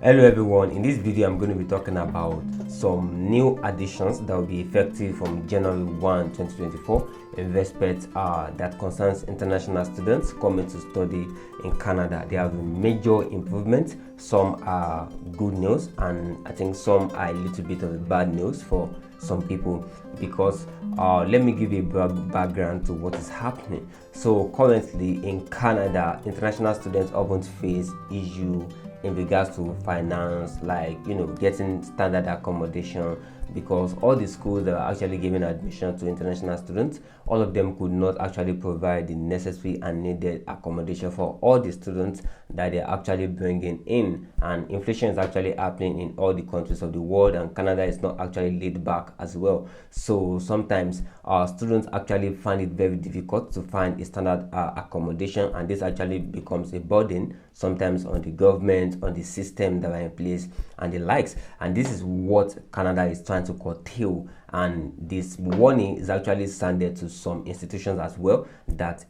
Hello everyone, in this video I'm going to be talking about some new additions that will be effective from January 1, 2024 in respect that concerns international students coming to study in Canada. There have been major improvements. Some are good news and I think some are a little bit of bad news for some people, because let me give you a background to what is happening. So currently in Canada, international students often face issues in regards to finance, like getting standard accommodation, because all the schools that are actually giving admission to international students, all of them could not actually provide the necessary and needed accommodation for all the students that they're actually bringing in. And inflation is actually happening in all the countries of the world, and Canada is not actually laid back as well. So sometimes our students actually find it very difficult to find a standard accommodation, and this actually becomes a burden sometimes on the government, on the system that are in place and the likes. And this is what Canada is trying to curtail, and this warning is actually sounded to some institutions as well, that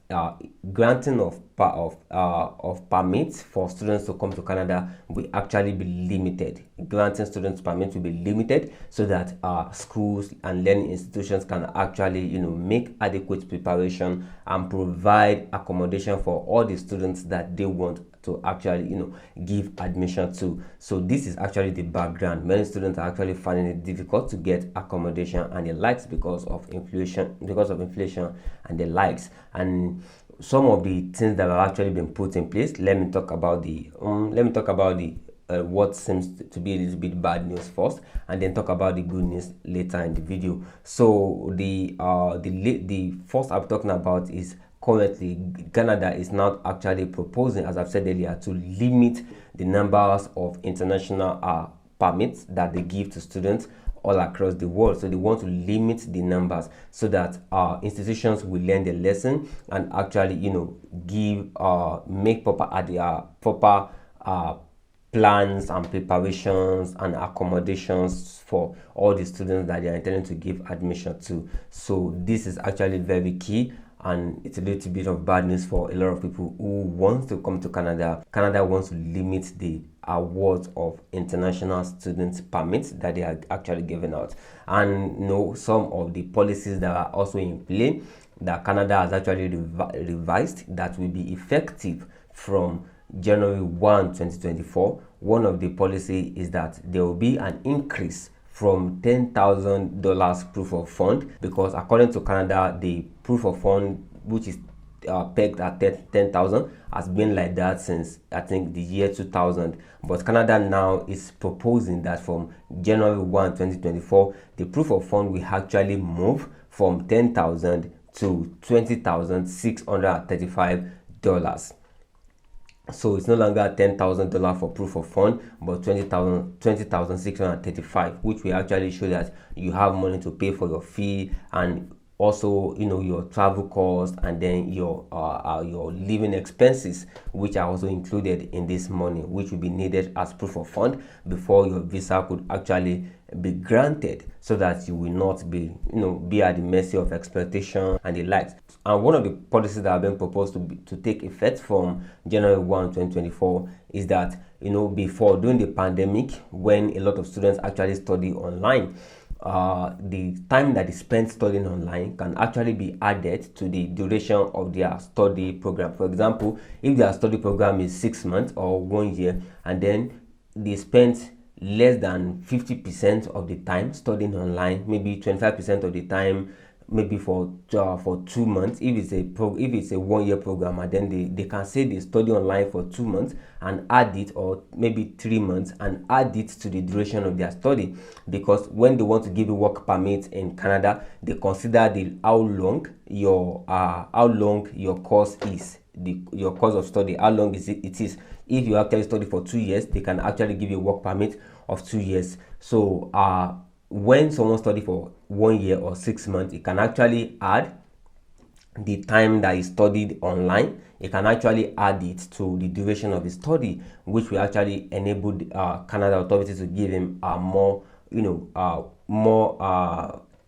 granting of permits for students to come to Canada will actually be limited. Granting students permits will be limited so that schools and learning institutions can actually make adequate preparation and provide accommodation for all the students that they want to actually give admission to. So this is actually the background. Many students are actually finding it difficult to get accommodation and the likes because of inflation and the likes. And some of the things that have actually been put in place, let me talk about the what seems to be a little bit bad news first, and then talk about the good news later in the video. So the first I'm talking about is currently Canada is not actually proposing, as I've said earlier, to limit the numbers of international permits that they give to students all across the world. So they want to limit the numbers so that institutions will learn the lesson and actually make proper plans and preparations and accommodations for all the students that they are intending to give admission to. So this is actually very key, and it's a little bit of bad news for a lot of people who want to come to Canada. Canada wants to limit the awards of international student permits that they are actually giving out. And some of the policies that are also in play that Canada has actually revised that will be effective from January 1, 2024. One of the policy is that there will be an increase from $10,000 proof of fund, because according to Canada, the proof of fund, which is pegged at 10,000, has been like that since I think the year 2000. But Canada now is proposing that from January 1, 2024, the proof of fund will actually move from 10,000 to $20,635. So it's no longer $10,000 for proof of fund, but $20,635, which will actually show that you have money to pay for your fee, and also your travel costs, and then your living expenses, which are also included in this money, which will be needed as proof of fund before your visa could actually be granted, so that you will not be at the mercy of exploitation and the likes. And one of the policies that have been proposed to take effect from January 1, 2024 is that before, during the pandemic, when a lot of students actually study online, the time that is spent studying online can actually be added to the duration of their study program. For example, if their study program is 6 months or 1 year, and then they spent less than 50% of the time studying online, maybe 25% of the time, maybe for 2 months. If it's a 1 year program, and then they can say they study online for 2 months and add it, or maybe 3 months and add it to the duration of their study, because when they want to give a work permit in Canada, they consider how long your course is, your course of study, how long it is. If you actually study for 2 years, they can actually give you a work permit of 2 years. So when someone study for 1 year or 6 months, it can actually add the time that he studied online. It can actually add it to the duration of his study, which will actually enable Canada authorities to give him more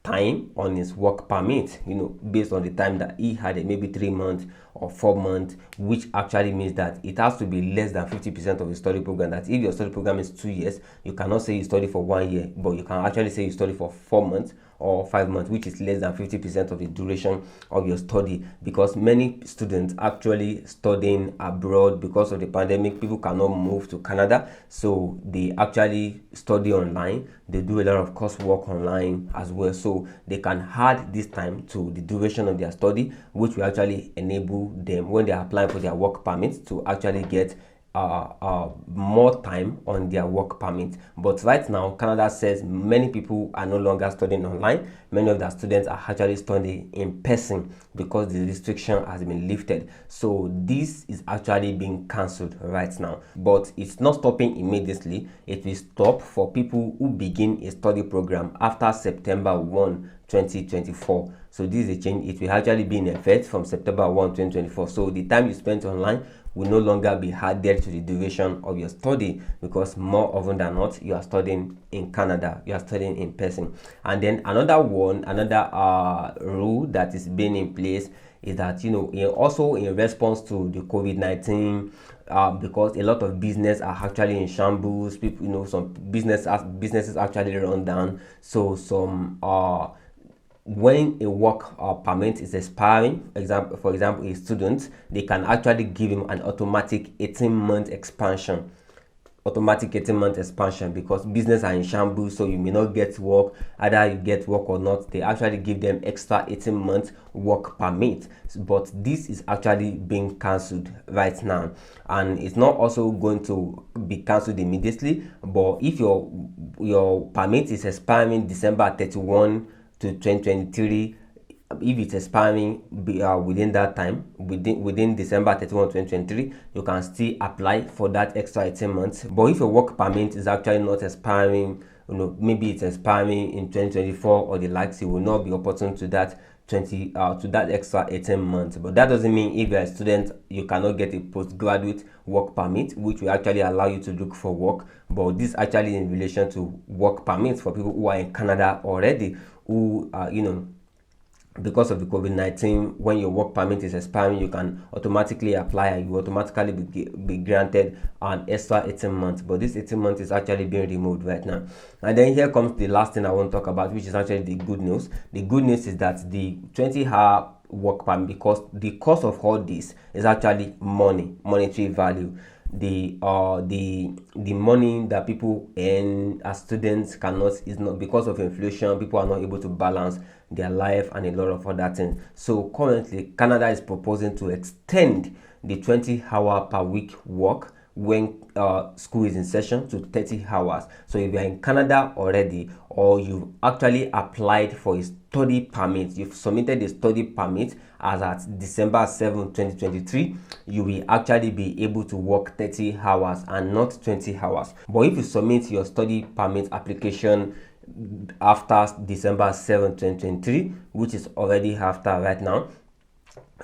time on his work permit, based on the time that he had it, maybe 3 months or 4 months, which actually means that it has to be less than 50% of the study program. That if your study program is 2 years, you cannot say you study for 1 year, but you can actually say you study for 4 months or 5 months, which is less than 50% of the duration of your study, because many students actually studying abroad because of the pandemic. People cannot move to Canada, so they actually study online. They do a lot of coursework online as well, so they can add this time to the duration of their study, which will actually enable them, when they are applying for their work permits, to actually get more time on their work permit. But right now, Canada says many people are no longer studying online. Many of their students are actually studying in person because the restriction has been lifted. So this is actually being cancelled right now, but it's not stopping immediately. It will stop for people who begin a study program after September 1, 2024. So this is a change. It will actually be in effect from September 1, 2024. So the time you spent online will no longer be added to the duration of your study, because more often than not, you are studying in Canada, you are studying in person. And then another rule that is being in place is that, also in response to the COVID-19, because a lot of business are actually in shambles. People, some businesses actually run down. So some when a work permit is expiring, for example, a student, they can actually give him an automatic 18-month expansion. Because business are in shambles, so you may not get work. Either you get work or not, they actually give them extra 18-month work permit. But this is actually being cancelled right now, and it's not also going to be cancelled immediately. But if your permit is expiring December 31 to 2023, if it's expiring within that time, within December 31, 2023, you can still apply for that extra 18 months. But if your work permit is actually not expiring, maybe it's expiring in 2024 or the likes, you will not be opportune to that to that extra 18 months. But that doesn't mean if you're a student, you cannot get a postgraduate work permit, which will actually allow you to look for work. But this actually in relation to work permits for people who are in Canada already, who because of the COVID-19, when your work permit is expiring, you can automatically apply and you automatically be granted an extra 18 months. But this 18 months is actually being removed right now. And then here comes the last thing I want to talk about, which is actually the good news. The good news is that the 20-hour work permit, because the cost of all this is actually monetary value. The money that people earn as students is not, because of inflation, people are not able to balance their life and a lot of other things. So currently, Canada is proposing to extend the 20-hour per week work when school is in session to 30 hours. So if you're in Canada already, or you've actually applied for a study permit, you've submitted a study permit as at December 7, 2023, you will actually be able to work 30 hours and not 20 hours. But if you submit your study permit application after December 7, 2023, which is already after right now,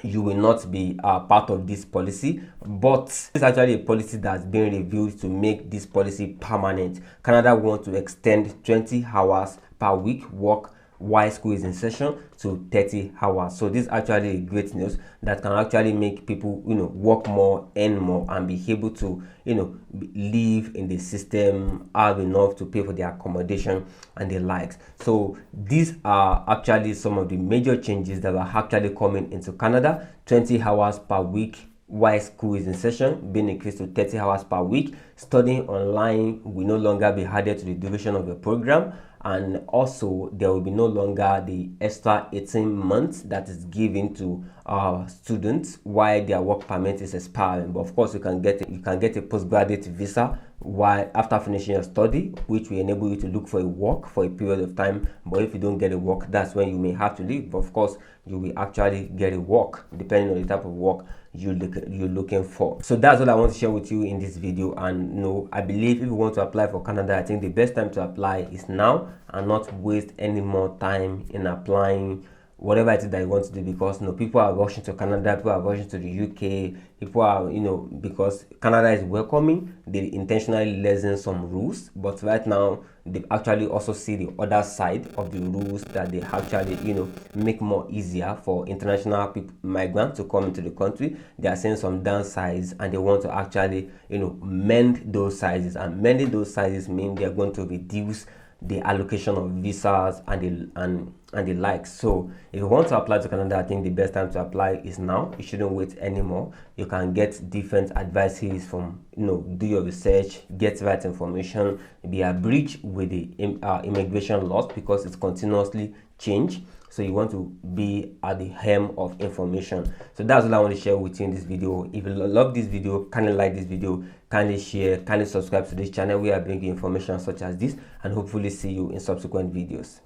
you will not be part of this policy. But it's actually a policy that's being reviewed to make this policy permanent. Canada wants to extend 20 hours per week work while school is in session to 30 hours. So this is actually great news that can actually make people work more, earn more, and be able to live in the system, have enough to pay for their accommodation and the likes. So these are actually some of the major changes that are actually coming into Canada. 20 hours per week while school is in session being increased to 30 hours per week. Studying online will no longer be added to the duration of the program, and also there will be no longer the extra 18 months that is given to students while their work permit is expiring. But of course, you can get a postgraduate visa while after finishing your study, which will enable you to look for a work for a period of time. But if you don't get a work, that's when you may have to leave. But of course, you will actually get a work depending on the type of work you're looking for. So that's all I want to share with you in this video. And I believe if you want to apply for Canada, I think the best time to apply is now, and not waste any more time in applying whatever it is that you want to do, because people are rushing to Canada, people are rushing to the UK, people are because Canada is welcoming, they intentionally lessen some rules, but right now they actually also see the other side of the rules, that they actually make more easier for international migrants to come into the country. They are seeing some downsides, and they want to actually mend those sizes, and mending those sizes mean they are going to reduce the allocation of visas and the likes. So if you want to apply to Canada, I think the best time to apply is now. You shouldn't wait anymore. You can get different advices from do your research, get right information, be abridged with the immigration laws, because it's continuously changed. So you want to be at the hem of information. So that's what I want to share with you in this video. If you love this video, kindly like this video, kindly share, kindly subscribe to this channel. We are bringing information such as this, and hopefully see you in subsequent videos.